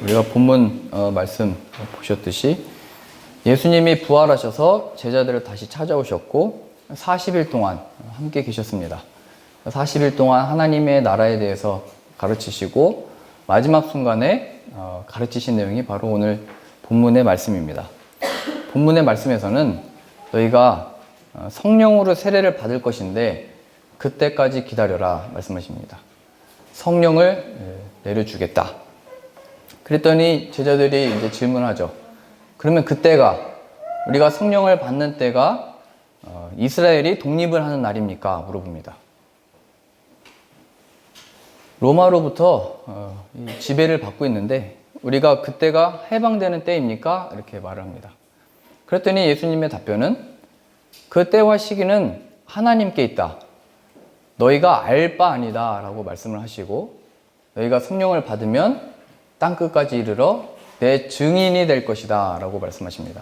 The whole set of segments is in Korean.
우리가 본문 말씀 보셨듯이 예수님이 부활하셔서 제자들을 다시 찾아오셨고 40일 동안 함께 계셨습니다. 40일 동안 하나님의 나라에 대해서 가르치시고 마지막 순간에 가르치신 내용이 바로 오늘 본문의 말씀입니다. 본문의 말씀에서는 너희가 성령으로 세례를 받을 것인데 그때까지 기다려라 말씀하십니다. 성령을 내려주겠다. 그랬더니 제자들이 이제 질문하죠. 그러면 그때가, 우리가 성령을 받는 때가 이스라엘이 독립을 하는 날입니까? 물어봅니다. 로마로부터 지배를 받고 있는데 우리가 그때가 해방되는 때입니까? 이렇게 말을 합니다. 그랬더니 예수님의 답변은 그 때와 시기는 하나님께 있다. 너희가 알 바 아니다 라고 말씀을 하시고 너희가 성령을 받으면 땅끝까지 이르러 내 증인이 될 것이다 라고 말씀하십니다.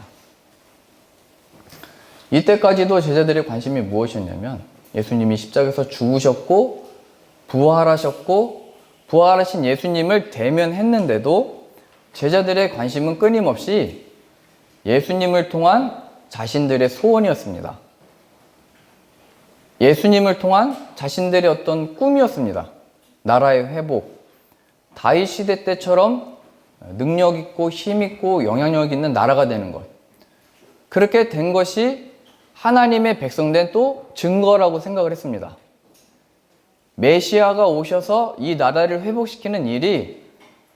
이때까지도 제자들의 관심이 무엇이었냐면 예수님이 십자가에서 죽으셨고 부활하셨고 부활하신 예수님을 대면했는데도 제자들의 관심은 끊임없이 예수님을 통한 자신들의 소원이었습니다. 예수님을 통한 자신들의 어떤 꿈이었습니다. 나라의 회복, 다윗 시대 때처럼 능력 있고 힘 있고 영향력 있는 나라가 되는 것. 그렇게 된 것이 하나님의 백성된 또 증거라고 생각을 했습니다. 메시아가 오셔서 이 나라를 회복시키는 일이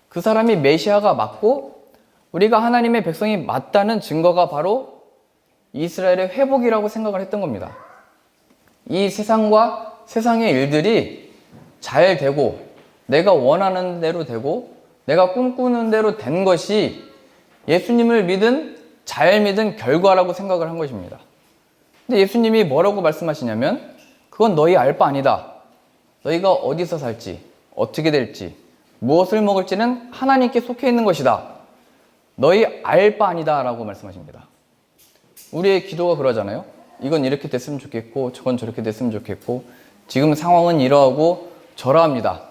그 사람이 메시아가 맞고 우리가 하나님의 백성이 맞다는 증거가 바로 이스라엘의 회복이라고 생각을 했던 겁니다. 이 세상과 세상의 일들이 잘 되고 내가 원하는 대로 되고 내가 꿈꾸는 대로 된 것이 예수님을 잘 믿은 결과라고 생각을 한 것입니다. 근데 예수님이 뭐라고 말씀하시냐면 그건 너희 알 바 아니다. 너희가 어디서 살지, 어떻게 될지, 무엇을 먹을지는 하나님께 속해 있는 것이다. 너희 알 바 아니다 라고 말씀하십니다. 우리의 기도가 그러잖아요. 이건 이렇게 됐으면 좋겠고 저건 저렇게 됐으면 좋겠고 지금 상황은 이러하고 저러합니다.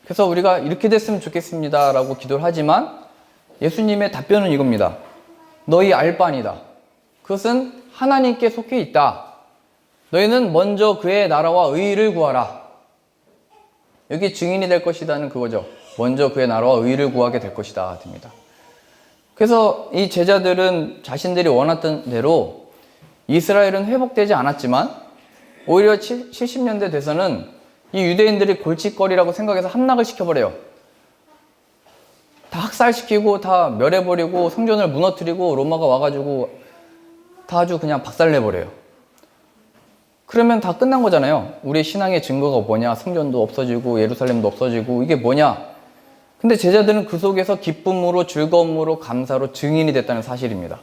그래서 우리가 이렇게 됐으면 좋겠습니다 라고 기도를 하지만 예수님의 답변은 이겁니다. 너희 알 바 아니다. 그것은 하나님께 속해 있다. 너희는 먼저 그의 나라와 의의를 구하라. 여기 증인이 될 것이다는 그거죠. 먼저 그의 나라와 의의를 구하게 될 것이다 됩니다. 그래서 이 제자들은 자신들이 원했던 대로 이스라엘은 회복되지 않았지만 오히려 70년대 돼서는 이 유대인들이 골칫거리라고 생각해서 함락을 시켜버려요. 다 학살시키고 다 멸해버리고 성전을 무너뜨리고 로마가 와가지고 다 아주 그냥 박살내버려요. 그러면 다 끝난 거잖아요. 우리의 신앙의 증거가 뭐냐? 성전도 없어지고 예루살렘도 없어지고 이게 뭐냐? 근데 제자들은 그 속에서 기쁨으로 즐거움으로 감사로 증인이 됐다는 사실입니다.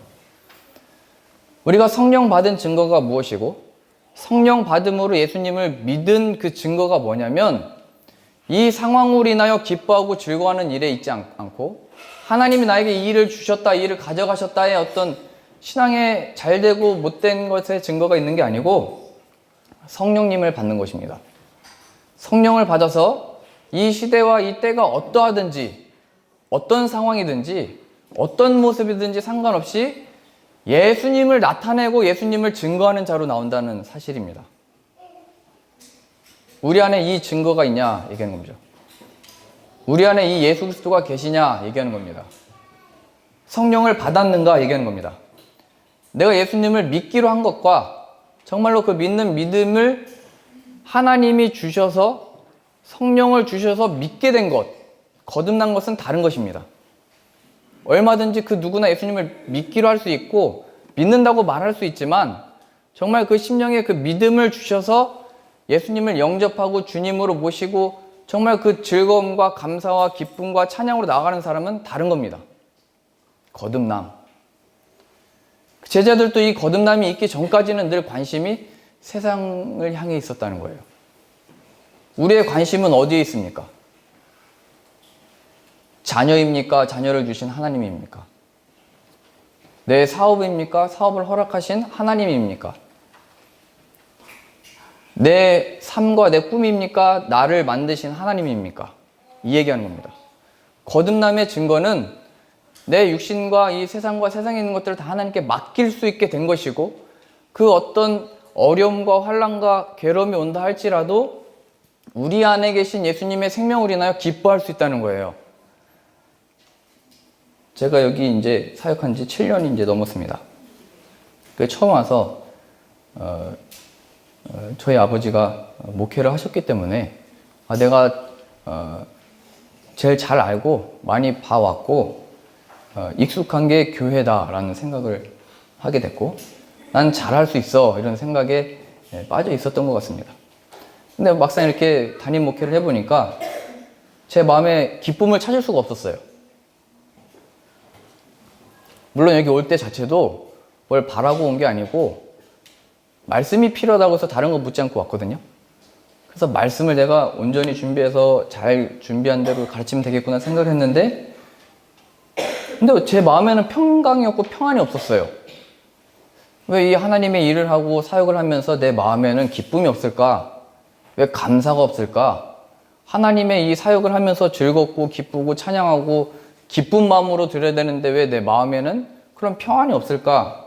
우리가 성령 받은 증거가 무엇이고 성령 받음으로 예수님을 믿은 그 증거가 뭐냐면 이 상황으로 인하여 기뻐하고 즐거워하는 일에 있지 않고 하나님이 나에게 이 일을 주셨다, 이 일을 가져가셨다의 어떤 신앙에 잘되고 못된 것의 증거가 있는 게 아니고 성령님을 받는 것입니다. 성령을 받아서 이 시대와 이 때가 어떠하든지 어떤 상황이든지 어떤 모습이든지 상관없이 예수님을 나타내고 예수님을 증거하는 자로 나온다는 사실입니다. 우리 안에 이 증거가 있냐 얘기하는 겁니다. 우리 안에 이 예수 그리스도가 계시냐 얘기하는 겁니다. 성령을 받았는가 얘기하는 겁니다. 내가 예수님을 믿기로 한 것과 정말로 그 믿는 믿음을 하나님이 주셔서 성령을 주셔서 믿게 된 것, 거듭난 것은 다른 것입니다. 얼마든지 그 누구나 예수님을 믿기로 할 수 있고 믿는다고 말할 수 있지만 정말 그 심령에 그 믿음을 주셔서 예수님을 영접하고 주님으로 모시고 정말 그 즐거움과 감사와 기쁨과 찬양으로 나아가는 사람은 다른 겁니다. 거듭남. 제자들도 이 거듭남이 있기 전까지는 늘 관심이 세상을 향해 있었다는 거예요. 우리의 관심은 어디에 있습니까? 자녀입니까? 자녀를 주신 하나님입니까? 내 사업입니까? 사업을 허락하신 하나님입니까? 내 삶과 내 꿈입니까? 나를 만드신 하나님입니까? 이 얘기하는 겁니다. 거듭남의 증거는 내 육신과 이 세상과 세상에 있는 것들을 다 하나님께 맡길 수 있게 된 것이고, 그 어떤 어려움과 환난과 괴로움이 온다 할지라도 우리 안에 계신 예수님의 생명을 인하여 기뻐할 수 있다는 거예요. 제가 여기 이제 사역한 지 7년이 이제 넘었습니다. 처음 와서 저희 아버지가 목회를 하셨기 때문에 내가 제일 잘 알고 많이 봐왔고 익숙한 게 교회다라는 생각을 하게 됐고, 난 잘할 수 있어 이런 생각에 빠져 있었던 것 같습니다. 근데 막상 이렇게 담임 목회를 해보니까 제 마음에 기쁨을 찾을 수가 없었어요. 물론 여기 올 때 자체도 뭘 바라고 온 게 아니고 말씀이 필요하다고 해서 다른 거 묻지 않고 왔거든요. 그래서 말씀을 내가 온전히 준비해서 잘 준비한 대로 가르치면 되겠구나 생각을 했는데, 근데 제 마음에는 평강이 없고 평안이 없었어요. 왜 이 하나님의 일을 하고 사역을 하면서 내 마음에는 기쁨이 없을까? 왜 감사가 없을까? 하나님의 이 사역을 하면서 즐겁고 기쁘고 찬양하고 기쁜 마음으로 드려야 되는데 왜 내 마음에는 그런 평안이 없을까?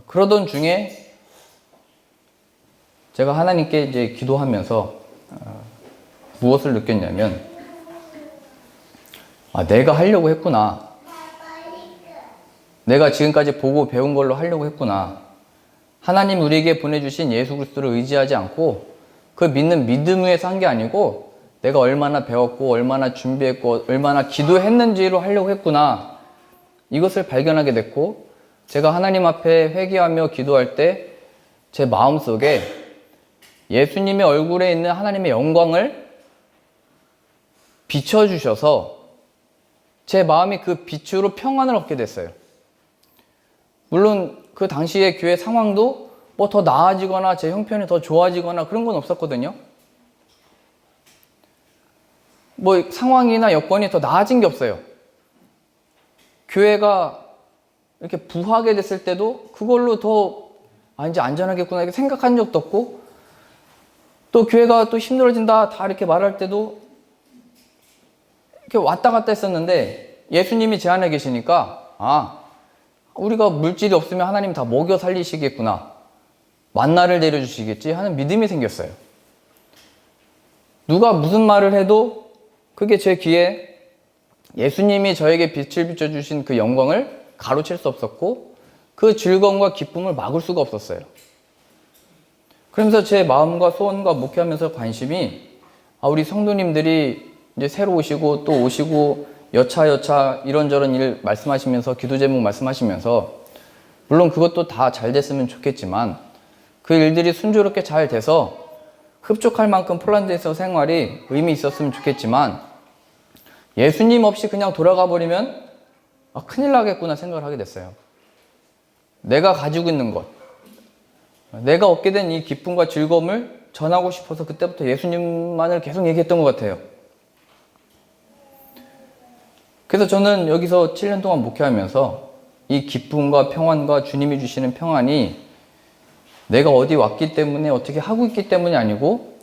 그러던 중에 제가 하나님께 이제 기도하면서 무엇을 느꼈냐면, 내가 하려고 했구나. 내가 지금까지 보고 배운 걸로 하려고 했구나. 하나님 우리에게 보내주신 예수 그리스도를 의지하지 않고 그 믿는 믿음 위에서 한 게 아니고 내가 얼마나 배웠고 얼마나 준비했고 얼마나 기도했는지로 하려고 했구나. 이것을 발견하게 됐고, 제가 하나님 앞에 회개하며 기도할 때 제 마음속에 예수님의 얼굴에 있는 하나님의 영광을 비춰주셔서 제 마음이 그 빛으로 평안을 얻게 됐어요. 물론 그 당시의 교회 상황도 뭐 더 나아지거나 제 형편이 더 좋아지거나 그런 건 없었거든요. 뭐 상황이나 여건이 더 나아진 게 없어요. 교회가 이렇게 부하게 됐을 때도 그걸로 더 이제 안전하겠구나 이렇게 생각한 적도 없고, 또 교회가 또 힘들어진다 다 이렇게 말할 때도 이렇게 왔다 갔다 했었는데, 예수님이 제 안에 계시니까 우리가 물질이 없으면 하나님 다 먹여 살리시겠구나, 만나를 내려주시겠지 하는 믿음이 생겼어요. 누가 무슨 말을 해도 그게 제 귀에 예수님이 저에게 빛을 비춰주신 그 영광을 가로챌 수 없었고 그 즐거움과 기쁨을 막을 수가 없었어요. 그러면서 제 마음과 소원과 목회하면서 관심이 우리 성도님들이 이제 새로 오시고 또 오시고 여차 이런저런 일 말씀하시면서 기도 제목 말씀하시면서, 물론 그것도 다 잘 됐으면 좋겠지만 그 일들이 순조롭게 잘 돼서 흡족할 만큼 폴란드에서 생활이 의미 있었으면 좋겠지만, 예수님 없이 그냥 돌아가 버리면 큰일 나겠구나 생각을 하게 됐어요. 내가 가지고 있는 것, 내가 얻게 된 이 기쁨과 즐거움을 전하고 싶어서 그때부터 예수님만을 계속 얘기했던 것 같아요. 그래서 저는 여기서 7년 동안 목회하면서 이 기쁨과 평안과 주님이 주시는 평안이 내가 어디 왔기 때문에 어떻게 하고 있기 때문이 아니고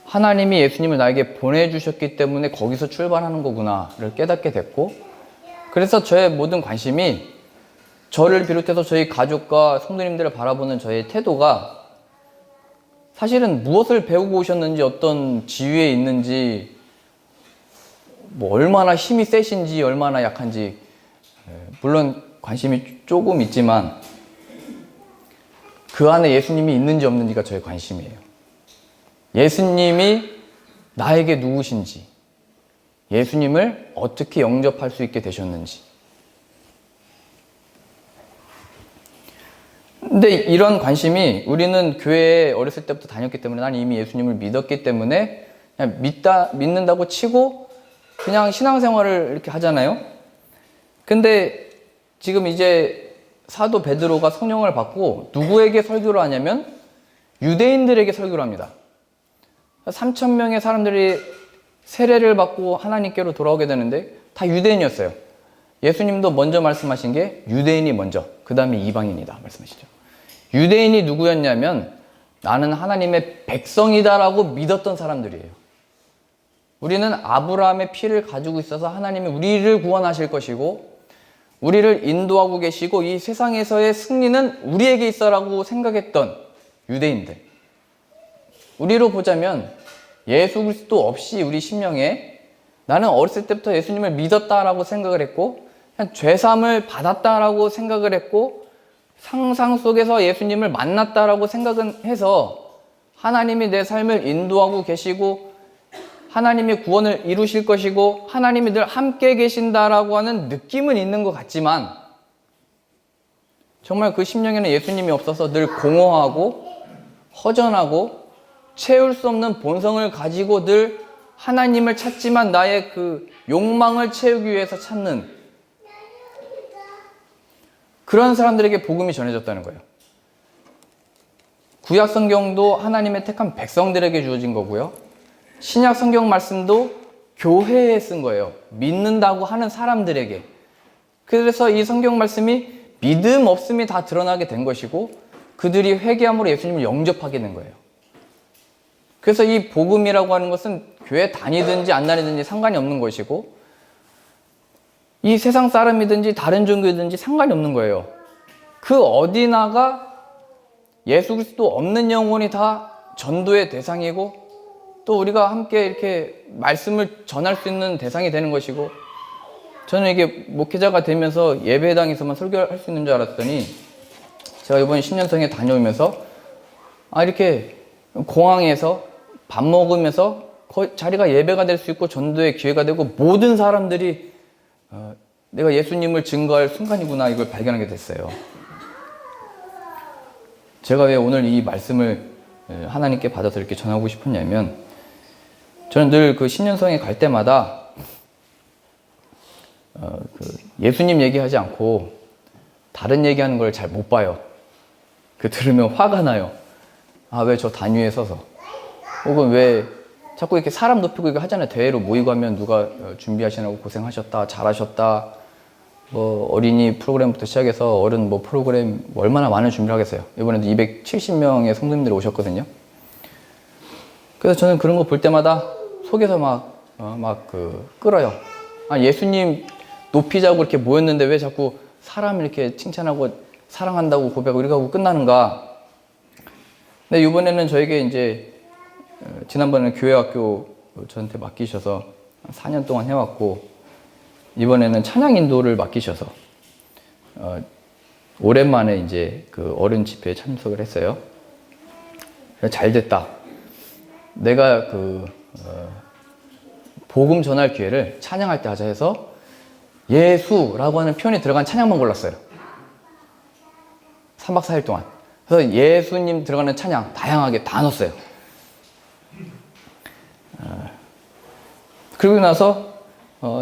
하나님이 예수님을 나에게 보내주셨기 때문에 거기서 출발하는 거구나를 깨닫게 됐고, 그래서 저의 모든 관심이 저를 비롯해서 저희 가족과 성도님들을 바라보는 저의 태도가 사실은 무엇을 배우고 오셨는지, 어떤 지위에 있는지, 뭐 얼마나 힘이 세신지 얼마나 약한지, 물론 관심이 조금 있지만 그 안에 예수님이 있는지 없는지가 저의 관심이에요. 예수님이 나에게 누구신지, 예수님을 어떻게 영접할 수 있게 되셨는지. 근데 이런 관심이, 우리는 교회에 어렸을 때부터 다녔기 때문에 난 이미 예수님을 믿었기 때문에 그냥 믿는다고 치고 그냥 신앙생활을 이렇게 하잖아요. 근데 지금 이제 사도 베드로가 성령을 받고 누구에게 설교를 하냐면 유대인들에게 설교를 합니다. 3,000명의 사람들이 세례를 받고 하나님께로 돌아오게 되는데 다 유대인이었어요. 예수님도 먼저 말씀하신 게 유대인이 먼저, 그 다음에 이방인이다 말씀하시죠. 유대인이 누구였냐면 나는 하나님의 백성이다라고 믿었던 사람들이에요. 우리는 아브라함의 피를 가지고 있어서 하나님이 우리를 구원하실 것이고 우리를 인도하고 계시고 이 세상에서의 승리는 우리에게 있어라고 생각했던 유대인들. 우리로 보자면 예수 그리스도 없이 우리 심령에 나는 어렸을 때부터 예수님을 믿었다라고 생각을 했고 그냥 죄사함을 받았다라고 생각을 했고 상상 속에서 예수님을 만났다라고 생각은 해서 하나님이 내 삶을 인도하고 계시고 하나님이 구원을 이루실 것이고 하나님이 늘 함께 계신다라고 하는 느낌은 있는 것 같지만 정말 그 심령에는 예수님이 없어서 늘 공허하고 허전하고 채울 수 없는 본성을 가지고 늘 하나님을 찾지만 나의 그 욕망을 채우기 위해서 찾는 그런 사람들에게 복음이 전해졌다는 거예요. 구약 성경도 하나님의 택한 백성들에게 주어진 거고요. 신약 성경 말씀도 교회에 쓴 거예요. 믿는다고 하는 사람들에게. 그래서 이 성경 말씀이 믿음 없음이 다 드러나게 된 것이고 그들이 회개함으로 예수님을 영접하게 된 거예요. 그래서 이 복음이라고 하는 것은 교회 다니든지 안 다니든지 상관이 없는 것이고 이 세상 사람이든지 다른 종교든지 상관이 없는 거예요. 그 어디나가 예수 그리스도 없는 영혼이 다 전도의 대상이고 또 우리가 함께 이렇게 말씀을 전할 수 있는 대상이 되는 것이고 저는 이게 목회자가 되면서 예배당에서만 설교할 수 있는 줄 알았더니 제가 이번 신년성에 다녀오면서 이렇게 공항에서 밥 먹으면서 거의 자리가 예배가 될 수 있고 전도의 기회가 되고 모든 사람들이 내가 예수님을 증거할 순간이구나 이걸 발견하게 됐어요. 제가 왜 오늘 이 말씀을 하나님께 받아서 이렇게 전하고 싶었냐면 저는 늘 그 신년성에 갈 때마다 예수님 얘기하지 않고 다른 얘기하는 걸 잘 못 봐요. 들으면 화가 나요. 왜 저 단위에 서서 혹은 왜 자꾸 이렇게 사람 높이고 이거 하잖아요. 대회로 모이고 하면 누가 준비하시느라고 고생하셨다 잘하셨다 뭐 어린이 프로그램부터 시작해서 어른 뭐 프로그램 얼마나 많은 준비를 하겠어요. 이번에도 270명의 성도님들이 오셨거든요. 그래서 저는 그런 거 볼 때마다 속에서 끓어요. 예수님 높이자고 이렇게 모였는데 왜 자꾸 사람 이렇게 칭찬하고 사랑한다고 고백하고 이렇게 하고 끝나는가. 근데 이번에는 저에게 이제 지난번에는 교회학교 저한테 맡기셔서 4년 동안 해왔고 이번에는 찬양 인도를 맡기셔서 오랜만에 이제 그 어른 집회에 참석을 했어요. 잘 됐다. 내가 복음 전할 기회를 찬양할 때 하자 해서 예수라고 하는 표현이 들어간 찬양만 골랐어요. 3박 4일 동안. 그래서 예수님 들어가는 찬양 다양하게 다 넣었어요. 그리고 나서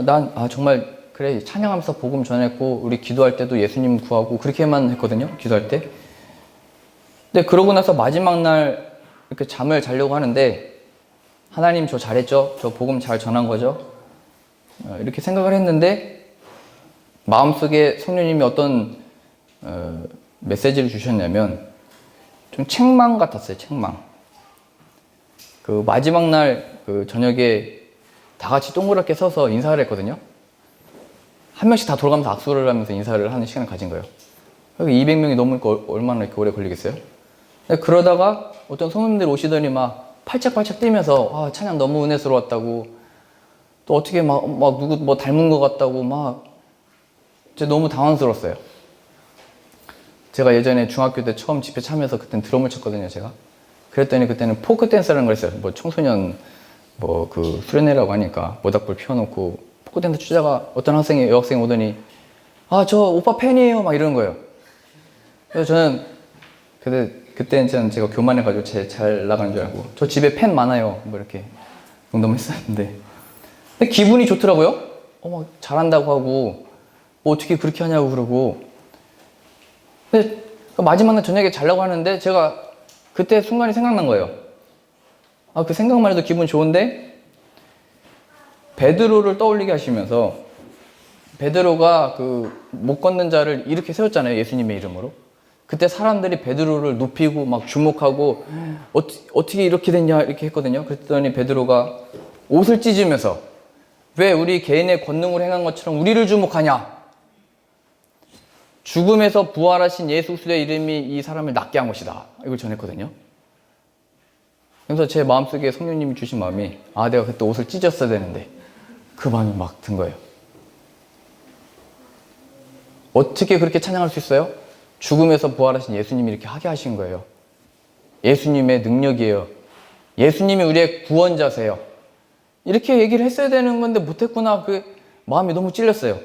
난 정말 그래 찬양하면서 복음 전했고 우리 기도할 때도 예수님 구하고 그렇게만 했거든요. 기도할 때. 근데 그러고 나서 마지막 날 이렇게 잠을 자려고 하는데 하나님 저 잘했죠? 저 복음 잘 전한 거죠? 이렇게 생각을 했는데 마음속에 성령님이 어떤 메시지를 주셨냐면 좀 책망 같았어요. 책망. 마지막 날 저녁에 다 같이 동그랗게 서서 인사를 했거든요. 한 명씩 다 돌아가면서 악수를 하면서 인사를 하는 시간을 가진 거예요. 200명이 넘으니까 얼마나 이렇게 오래 걸리겠어요? 그러다가 어떤 성도님들 오시더니 막 팔짝팔짝 뛰면서 찬양 너무 은혜스러웠다고 또 어떻게 막 누구 뭐 닮은 것 같다고 막 진짜 너무 당황스러웠어요. 제가 예전에 중학교 때 처음 집회 참여해서 그때는 드럼을 쳤거든요, 제가. 그랬더니 그때는 포크 댄스라는 걸 했어요. 뭐 청소년 수련회라고 하니까 모닥불 피워놓고 포크 댄스 추자가 어떤 여학생이 오더니 저 오빠 팬이에요 막 이러는 거예요. 그래서 저는 그때는 제가 교만해가지고 잘 나가는 줄 알고 저 집에 팬 많아요 뭐 이렇게 농담했었는데 근데 기분이 좋더라고요. 막 잘한다고 하고 뭐 어떻게 그렇게 하냐고 그러고 근데 마지막 날 저녁에 자려고 하는데 제가 그때 순간이 생각난 거예요. 그 생각만 해도 기분 좋은데 베드로를 떠올리게 하시면서 베드로가 못 걷는 자를 이렇게 세웠잖아요. 예수님의 이름으로. 그때 사람들이 베드로를 높이고 막 주목하고 어떻게 이렇게 됐냐 이렇게 했거든요. 그랬더니 베드로가 옷을 찢으면서 왜 우리 개인의 권능으로 행한 것처럼 우리를 주목하냐? 죽음에서 부활하신 예수 그리스도의 이름이 이 사람을 낫게 한 것이다. 이걸 전했거든요. 그래서 제 마음속에 성령님이 주신 마음이 내가 그때 옷을 찢었어야 되는데 그 마음이 막 든 거예요. 어떻게 그렇게 찬양할 수 있어요? 죽음에서 부활하신 예수님이 이렇게 하게 하신 거예요. 예수님의 능력이에요. 예수님이 우리의 구원자세요. 이렇게 얘기를 했어야 되는 건데 못했구나. 그 마음이 너무 찔렸어요.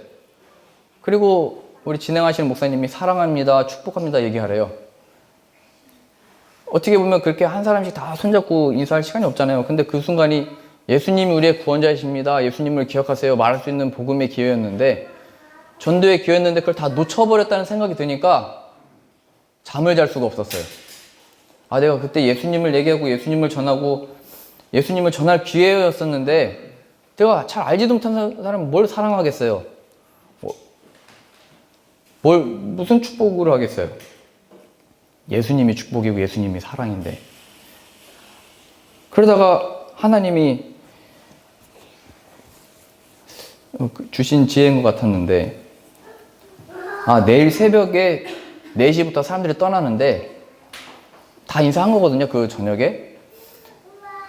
그리고 우리 진행하시는 목사님이 사랑합니다, 축복합니다 얘기하래요. 어떻게 보면 그렇게 한 사람씩 다 손잡고 인사할 시간이 없잖아요. 근데 그 순간이 예수님이 우리의 구원자이십니다, 예수님을 기억하세요 말할 수 있는 복음의 기회였는데, 전도의 기회였는데 그걸 다 놓쳐버렸다는 생각이 드니까 잠을 잘 수가 없었어요. 내가 그때 예수님을 얘기하고 예수님을 전하고 예수님을 전할 기회였었는데 내가 잘 알지도 못한 사람은 뭘 사랑하겠어요? 무슨 축복으로 하겠어요? 예수님이 축복이고 예수님이 사랑인데. 그러다가 하나님이 주신 지혜인 것 같았는데, 내일 새벽에 4시부터 사람들이 떠나는데 다 인사한 거거든요. 그 저녁에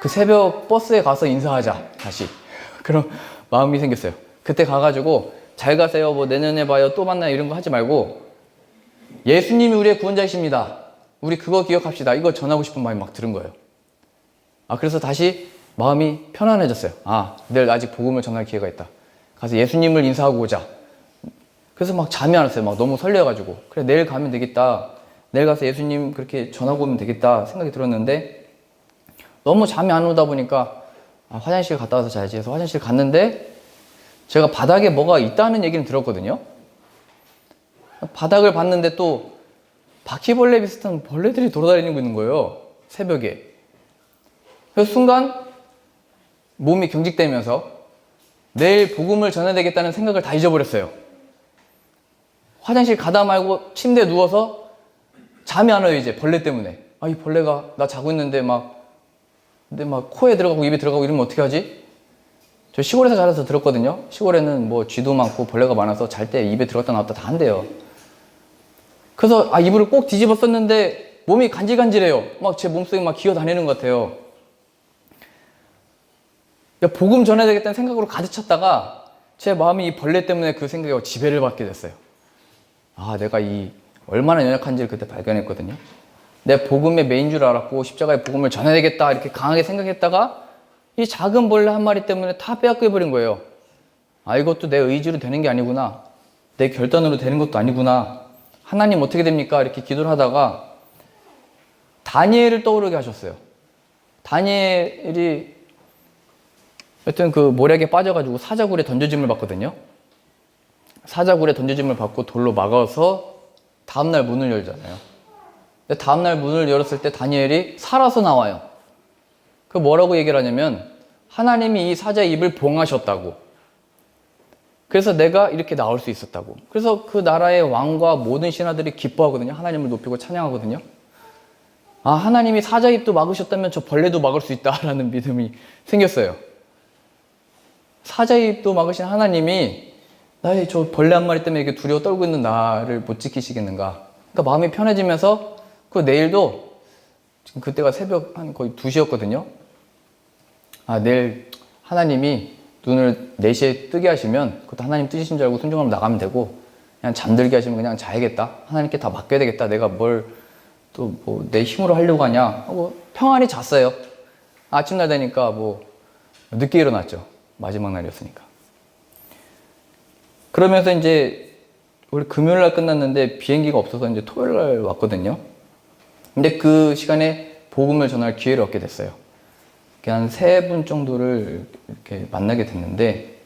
그 새벽 버스에 가서 인사하자 다시. 그런 마음이 생겼어요. 그때 가가지고 잘 가세요, 뭐 내년에 봐요, 또 만나요 이런 거 하지 말고 예수님이 우리의 구원자이십니다, 우리 그거 기억합시다, 이거 전하고 싶은 마음이 막 들은 거예요. 그래서 다시 마음이 편안해졌어요. 내일 아직 복음을 전할 기회가 있다, 가서 예수님을 인사하고 오자. 그래서 막 잠이 안 왔어요. 막 너무 설레가지고 그래 내일 가면 되겠다, 내일 가서 예수님 그렇게 전하고 오면 되겠다 생각이 들었는데, 너무 잠이 안 오다 보니까 화장실 갔다 와서 자야지 해서 화장실 갔는데 제가 바닥에 뭐가 있다는 얘기는 들었거든요. 바닥을 봤는데 또 바퀴벌레 비슷한 벌레들이 돌아다니고 있는 거예요, 새벽에. 그래서 순간 몸이 경직되면서 내일 복음을 전해야 되겠다는 생각을 다 잊어버렸어요. 화장실 가다 말고 침대에 누워서 잠이 안 와요. 이제 벌레 때문에. 이 벌레가 나 자고 있는데 근데 코에 들어가고 입에 들어가고 이러면 어떻게 하지? 저 시골에서 자라서 들었거든요. 시골에는 뭐 쥐도 많고 벌레가 많아서 잘 때 입에 들어갔다 나왔다 다 한대요. 그래서 이불을 꼭 뒤집어 썼는데 몸이 간질간질해요. 막 제 몸속에 막 기어다니는 것 같아요. 복음 전해야 되겠다는 생각으로 가득 찼다가 제 마음이 이 벌레 때문에 그 생각에 지배를 받게 됐어요. 내가 얼마나 연약한지를 그때 발견했거든요. 내 복음의 메인 줄 알았고 십자가의 복음을 전해야 되겠다 이렇게 강하게 생각했다가 이 작은 벌레 한 마리 때문에 다 빼앗겨버린 거예요. 이것도 내 의지로 되는 게 아니구나, 내 결단으로 되는 것도 아니구나, 하나님 어떻게 됩니까? 이렇게 기도를 하다가 다니엘을 떠오르게 하셨어요. 다니엘이 여튼 그 모략에 빠져가지고 사자굴에 던져짐을 받거든요. 사자굴에 던져짐을 받고 돌로 막아서 다음날 문을 열잖아요. 근데 다음날 문을 열었을 때 다니엘이 살아서 나와요. 그 뭐라고 얘기를 하냐면 하나님이 이 사자의 입을 봉하셨다고. 그래서 내가 이렇게 나올 수 있었다고. 그래서 그 나라의 왕과 모든 신하들이 기뻐하거든요. 하나님을 높이고 찬양하거든요. 하나님이 사자 입도 막으셨다면 저 벌레도 막을 수 있다라는 믿음이 생겼어요. 사자 입도 막으신 하나님이 나의 저 벌레 한 마리 때문에 이렇게 두려워 떨고 있는 나를 못 지키시겠는가. 그러니까 마음이 편해지면서 그 내일도, 지금 그때가 새벽 한 거의 2시였거든요. 내일 하나님이 눈을 4시에 뜨게 하시면 그것도 하나님 뜻이신 줄 알고 순종하면 나가면 되고, 그냥 잠들게 하시면 그냥 자야겠다, 하나님께 다 맡겨야 되겠다, 내가 뭘 또 뭐 내 힘으로 하려고 하냐 하고 평안히 잤어요. 아침날 되니까 늦게 일어났죠. 마지막 날이었으니까. 그러면서 이제 원래 금요일날 끝났는데 비행기가 없어서 이제 토요일날 왔거든요. 근데 그 시간에 복음을 전할 기회를 얻게 됐어요. 한 3분 정도를 이렇게 만나게 됐는데,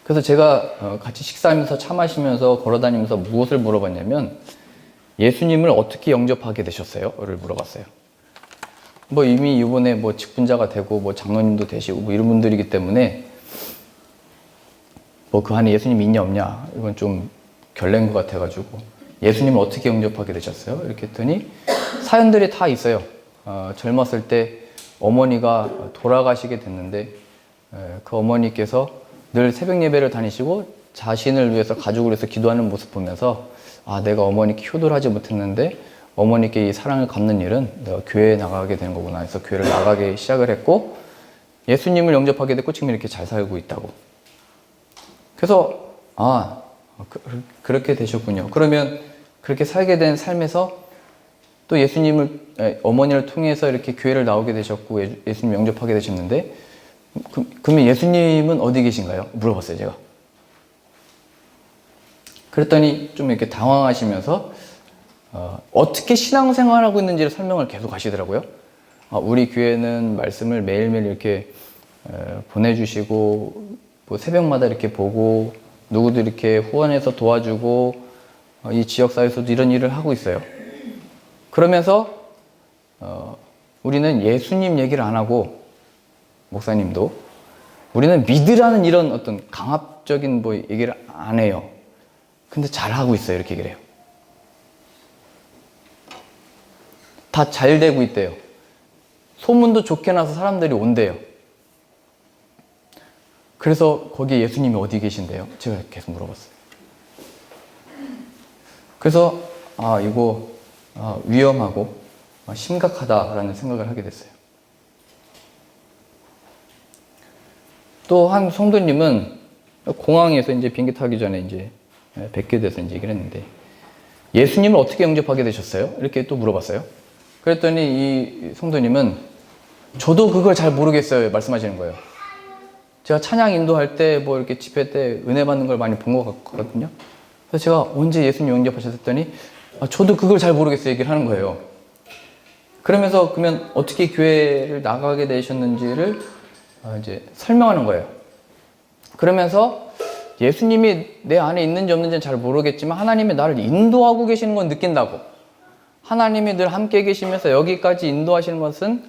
그래서 제가 같이 식사하면서 차 마시면서 걸어다니면서 무엇을 물어봤냐면 예수님을 어떻게 영접하게 되셨어요? 를 물어봤어요. 이미 이번에 직분자가 되고 장로님도 되시고 이런 분들이기 때문에 그 안에 예수님 있냐 없냐 이건 좀 결례인 것 같아가지고 예수님을 어떻게 영접하게 되셨어요? 이렇게 했더니 사연들이 다 있어요. 젊었을 때 어머니가 돌아가시게 됐는데 그 어머니께서 늘 새벽 예배를 다니시고 자신을 위해서 가족을 위해서 기도하는 모습 보면서 아, 내가 어머니께 효도를 하지 못했는데 어머니께 이 사랑을 갚는 일은 내가 교회에 나가게 되는 거구나 해서 교회를 나가기 시작을 했고 예수님을 영접하게 됐고 지금 이렇게 잘 살고 있다고. 그래서 그렇게 되셨군요. 그러면 그렇게 살게 된 삶에서 또 어머니를 통해서 이렇게 교회를 나오게 되셨고 예수님 영접하게 되셨는데 그러면 예수님은 어디 계신가요? 물어봤어요, 제가. 그랬더니 좀 이렇게 당황하시면서 어떻게 신앙생활하고 있는지를 설명을 계속 하시더라고요. 우리 교회는 말씀을 매일매일 이렇게 보내주시고 뭐 새벽마다 이렇게 보고 누구도 이렇게 후원해서 도와주고 이 지역사회에서도 이런 일을 하고 있어요. 그러면서 우리는 예수님 얘기를 안 하고 목사님도 우리는 믿으라는 이런 어떤 강압적인 뭐 얘기를 안 해요. 근데 잘하고 있어요. 이렇게 얘기를 해요. 다 잘 되고 있대요. 소문도 좋게 나서 사람들이 온대요. 그래서 거기 예수님이 어디 계신대요? 제가 계속 물어봤어요. 그래서 이거 위험하고 심각하다라는 생각을 하게 됐어요. 또 한 성도님은 공항에서 이제 비행기 타기 전에 이제 뵙게 돼서 이제 얘기를 했는데 예수님을 어떻게 영접하게 되셨어요? 이렇게 또 물어봤어요. 그랬더니 이 성도님은 저도 그걸 잘 모르겠어요. 말씀하시는 거예요. 제가 찬양 인도할 때 뭐 이렇게 집회 때 은혜 받는 걸 많이 본 것 같거든요. 그래서 제가 언제 예수님 영접하셨더니 저도 그걸 잘 모르겠어요. 얘기를 하는 거예요. 그러면서 그러면 어떻게 교회를 나가게 되셨는지를 이제 설명하는 거예요. 그러면서 예수님이 내 안에 있는지 없는지는 잘 모르겠지만 하나님이 나를 인도하고 계시는 건 느낀다고. 하나님이 늘 함께 계시면서 여기까지 인도하시는 것은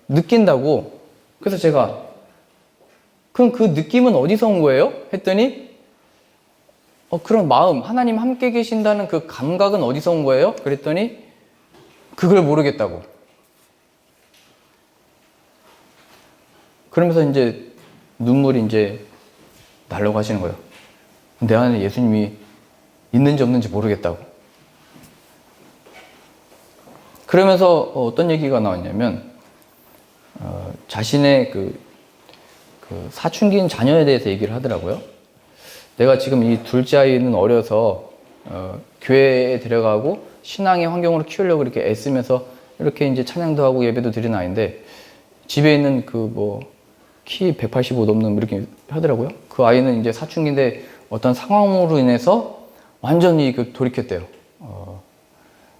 느낀다고. 그래서 제가 그럼 그 느낌은 어디서 온 거예요? 했더니 그런 마음, 하나님 함께 계신다는 그 감각은 어디서 온 거예요? 그랬더니 그걸 모르겠다고. 그러면서 이제 눈물이 이제 나려고 하시는 거예요. 내 안에 예수님이 있는지 없는지 모르겠다고. 그러면서 어떤 얘기가 나왔냐면 자신의 그 사춘기인 자녀에 대해서 얘기를 하더라고요. 내가 지금 이 둘째 아이는 어려서 교회에 데려가고 신앙의 환경으로 키우려고 이렇게 애쓰면서 이렇게 이제 찬양도 하고 예배도 드리는 아이인데 집에 있는 키 185 넘는 이렇게 하더라고요. 그 아이는 이제 사춘기인데 어떤 상황으로 인해서 완전히 돌이켰대요.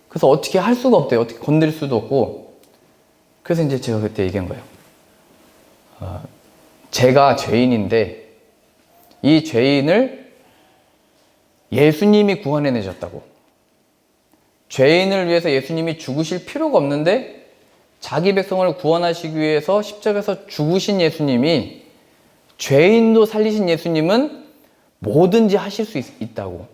그래서 어떻게 할 수가 없대요. 어떻게 건드릴 수도 없고. 그래서 이제 제가 그때 얘기한 거예요. 제가 죄인인데 이 죄인을 예수님이 구원해내셨다고. 죄인을 위해서 예수님이 죽으실 필요가 없는데 자기 백성을 구원하시기 위해서 십자가에서 죽으신 예수님이 죄인도 살리신 예수님은 뭐든지 하실 수 있다고.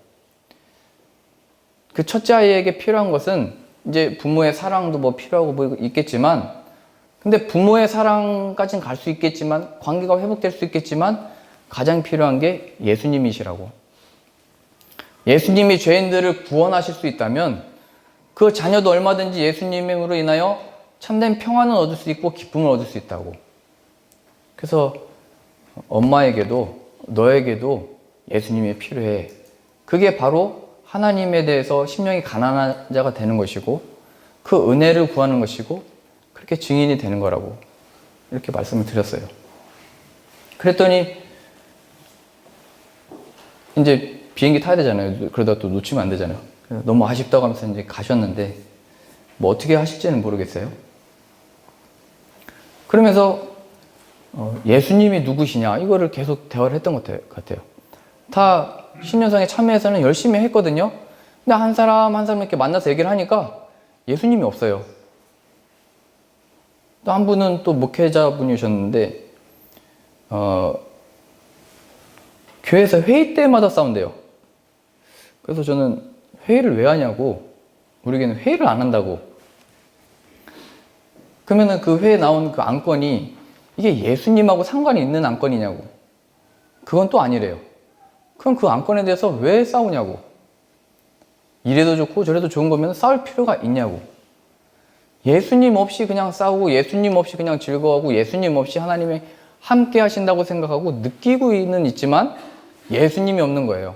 그 첫째 아이에게 필요한 것은 이제 부모의 사랑도 뭐 필요하고 뭐 있겠지만 근데 부모의 사랑까지는 갈 수 있겠지만 관계가 회복될 수 있겠지만 가장 필요한 게 예수님이시라고. 예수님이 죄인들을 구원하실 수 있다면 그 자녀도 얼마든지 예수님으로 인하여 참된 평안을 얻을 수 있고 기쁨을 얻을 수 있다고. 그래서 엄마에게도 너에게도 예수님이 필요해. 그게 바로 하나님에 대해서 심령이 가난한 자가 되는 것이고 그 은혜를 구하는 것이고 그렇게 증인이 되는 거라고 이렇게 말씀을 드렸어요. 그랬더니 이제 비행기 타야 되잖아요. 그러다 또 놓치면 안 되잖아요. 너무 아쉽다고 하면서 이제 가셨는데 뭐 어떻게 하실지는 모르겠어요. 그러면서 예수님이 누구시냐 이거를 계속 대화를 했던 것 같아요. 다 신년상에 참여해서는 열심히 했거든요. 근데 한 사람 한 사람 이렇게 만나서 얘기를 하니까 예수님이 없어요. 또 한 분은 또 목회자분이셨는데 교회에서 회의 때마다 싸운대요. 그래서 저는 회의를 왜 하냐고, 우리에게는 회의를 안 한다고. 그러면은 그 회에 나온 그 안건이 이게 예수님하고 상관이 있는 안건이냐고. 그건 또 아니래요. 그럼 그 안건에 대해서 왜 싸우냐고. 이래도 좋고 저래도 좋은 거면 싸울 필요가 있냐고. 예수님 없이 그냥 싸우고 예수님 없이 그냥 즐거워하고 예수님 없이 하나님이 함께 하신다고 생각하고 느끼고는 있지만 예수님이 없는 거예요.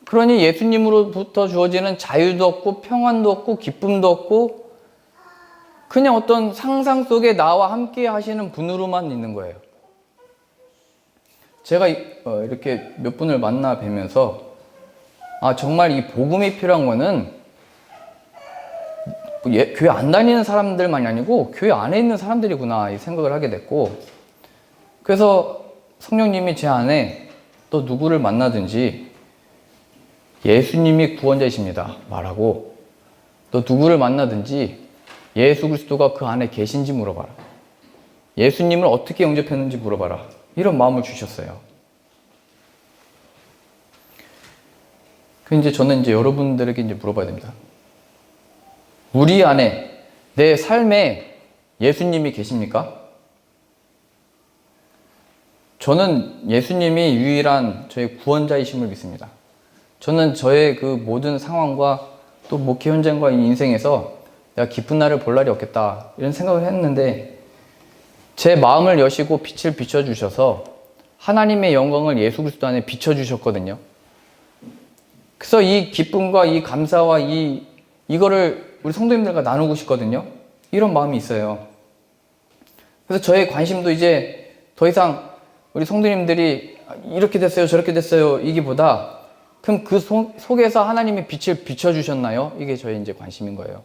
그러니 예수님으로부터 주어지는 자유도 없고 평안도 없고 기쁨도 없고 그냥 어떤 상상 속에 나와 함께 하시는 분으로만 있는 거예요. 제가 이렇게 몇 분을 만나 뵈면서 정말 이 복음이 필요한 거는 교회 안 다니는 사람들만이 아니고 교회 안에 있는 사람들이구나 이 생각을 하게 됐고, 그래서 성령님이 제 안에 또 누구를 만나든지 예수님이 구원자이십니다 말하고, 또 누구를 만나든지 예수 그리스도가 그 안에 계신지 물어봐라. 예수님을 어떻게 영접했는지 물어봐라. 이런 마음을 주셨어요. 저는 여러분들에게 물어봐야 됩니다. 우리 안에, 내 삶에 예수님이 계십니까? 저는 예수님이 유일한 저의 구원자이심을 믿습니다. 저는 저의 그 모든 상황과 또 목회 현장과 이 인생에서 내가 기쁜 날을 볼 날이 없겠다 이런 생각을 했는데, 제 마음을 여시고 빛을 비춰주셔서 하나님의 영광을 예수 그리스도 안에 비춰주셨거든요. 그래서 이 기쁨과 이 감사와 이거를 우리 성도님들과 나누고 싶거든요. 이런 마음이 있어요. 그래서 저의 관심도 이제 더 이상 우리 성도님들이 이렇게 됐어요 저렇게 됐어요 이기보다, 그럼 그 속에서 하나님의 빛을 비춰주셨나요? 이게 저의 이제 관심인 거예요.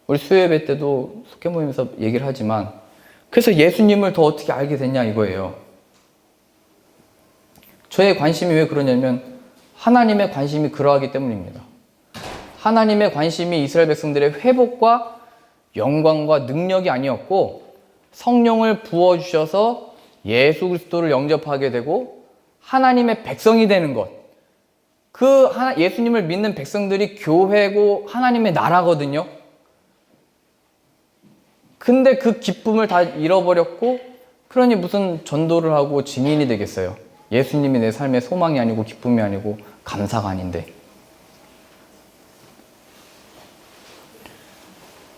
우리 수요예배 때도 속회 모임에서 얘기를 하지만, 그래서 예수님을 더 어떻게 알게 됐냐 이거예요. 저의 관심이 왜 그러냐면 하나님의 관심이 그러하기 때문입니다. 하나님의 관심이 이스라엘 백성들의 회복과 영광과 능력이 아니었고, 성령을 부어주셔서 예수 그리스도를 영접하게 되고 하나님의 백성이 되는 것. 예수님을 믿는 백성들이 교회고 하나님의 나라거든요. 근데 그 기쁨을 다 잃어버렸고, 그러니 무슨 전도를 하고 증인이 되겠어요. 예수님이 내 삶의 소망이 아니고 기쁨이 아니고 감사가 아닌데.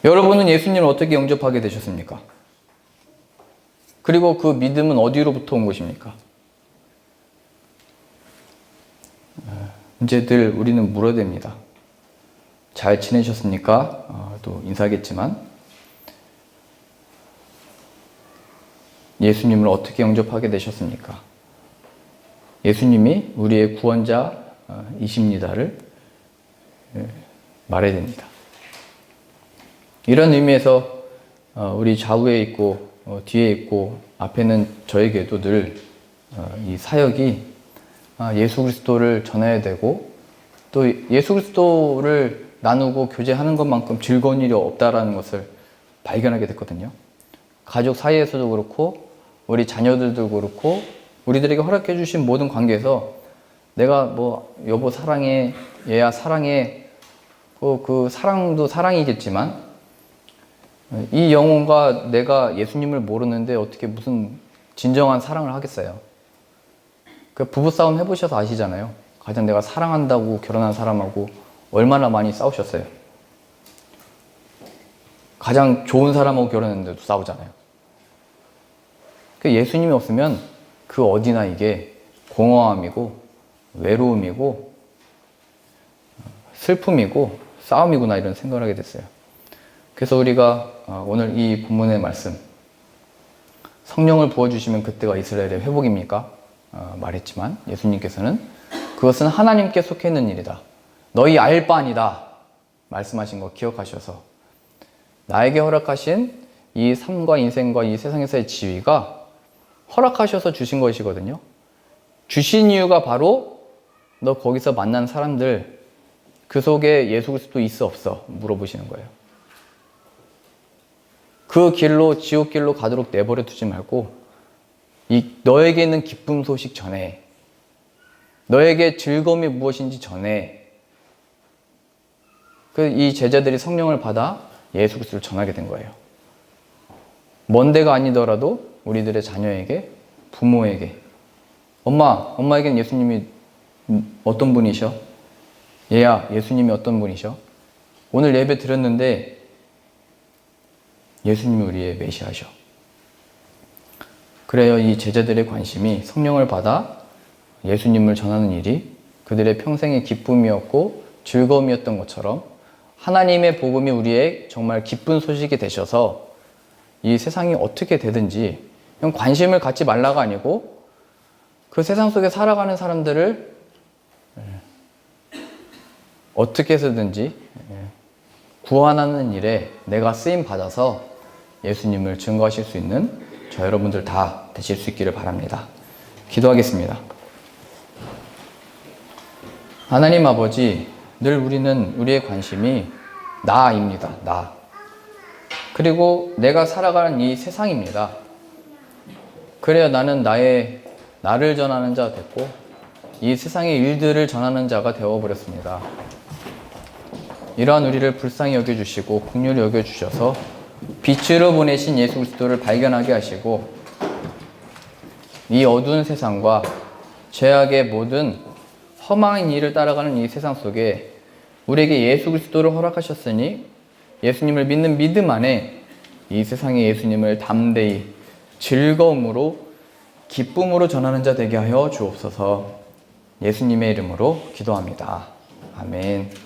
여러분은 예수님을 어떻게 영접하게 되셨습니까? 그리고 그 믿음은 어디로부터 온 것입니까? 이제 늘 우리는 물어야 됩니다. 잘 지내셨습니까? 또 인사하겠지만 예수님을 어떻게 영접하게 되셨습니까? 예수님이 우리의 구원자이십니다를 말해야 됩니다. 이런 의미에서 우리 좌우에 있고 뒤에 있고 앞에는 저에게도 늘 이 사역이 예수 그리스도를 전해야 되고, 또 예수 그리스도를 나누고 교제하는 것만큼 즐거운 일이 없다라는 것을 발견하게 됐거든요. 가족 사이에서도 그렇고 우리 자녀들도 그렇고 우리들에게 허락해 주신 모든 관계에서 내가 여보 사랑해, 얘야 사랑해, 그 사랑도 사랑이겠지만 이 영혼과 내가 예수님을 모르는데 어떻게 무슨 진정한 사랑을 하겠어요? 그 부부싸움 해보셔서 아시잖아요. 가장 내가 사랑한다고 결혼한 사람하고 얼마나 많이 싸우셨어요. 가장 좋은 사람하고 결혼했는데도 싸우잖아요. 예수님이 없으면 그 어디나 이게 공허함이고 외로움이고 슬픔이고 싸움이구나 이런 생각을 하게 됐어요. 그래서 우리가 오늘 이 본문의 말씀, 성령을 부어주시면 그때가 이스라엘의 회복입니까? 말했지만 예수님께서는 그것은 하나님께 속해 있는 일이다, 너희 알 바 아니다 말씀하신 거 기억하셔서 나에게 허락하신 이 삶과 인생과 이 세상에서의 지위가 허락하셔서 주신 것이거든요. 주신 이유가 바로 너 거기서 만난 사람들 그 속에 예수 그리스도 있어 없어 물어보시는 거예요. 그 길로 지옥 길로 가도록 내버려 두지 말고 너에게 있는 기쁨 소식 전해, 너에게 즐거움이 무엇인지 전해. 이 제자들이 성령을 받아 예수 그리스도를 전하게 된 거예요. 먼 데가 아니더라도 우리들의 자녀에게, 부모에게, 엄마에게는 예수님이 어떤 분이셔? 얘야, 예수님이 어떤 분이셔? 오늘 예배 드렸는데 예수님이 우리의 메시아셔. 그래요, 이 제자들의 관심이 성령을 받아 예수님을 전하는 일이 그들의 평생의 기쁨이었고 즐거움이었던 것처럼 하나님의 복음이 우리의 정말 기쁜 소식이 되셔서 이 세상이 어떻게 되든지 그냥 관심을 갖지 말라가 아니고 그 세상 속에 살아가는 사람들을 어떻게 해서든지 구원하는 일에 내가 쓰임 받아서 예수님을 증거하실 수 있는 저 여러분들 다 되실 수 있기를 바랍니다. 기도하겠습니다. 하나님 아버지, 늘 우리의 관심이 나입니다. 나. 그리고 내가 살아가는 이 세상입니다. 그래야 나는 나를 전하는 자 됐고 이 세상의 일들을 전하는 자가 되어버렸습니다. 이러한 우리를 불쌍히 여겨주시고 긍휼히 여겨주셔서 빛으로 보내신 예수 그리스도를 발견하게 하시고 이 어두운 세상과 죄악의 모든 험한 일을 따라가는 이 세상 속에 우리에게 예수 그리스도를 허락하셨으니 예수님을 믿는 믿음 안에 이 세상의 예수님을 담대히 즐거움으로 기쁨으로 전하는 자 되게 하여 주옵소서. 예수님의 이름으로 기도합니다. 아멘.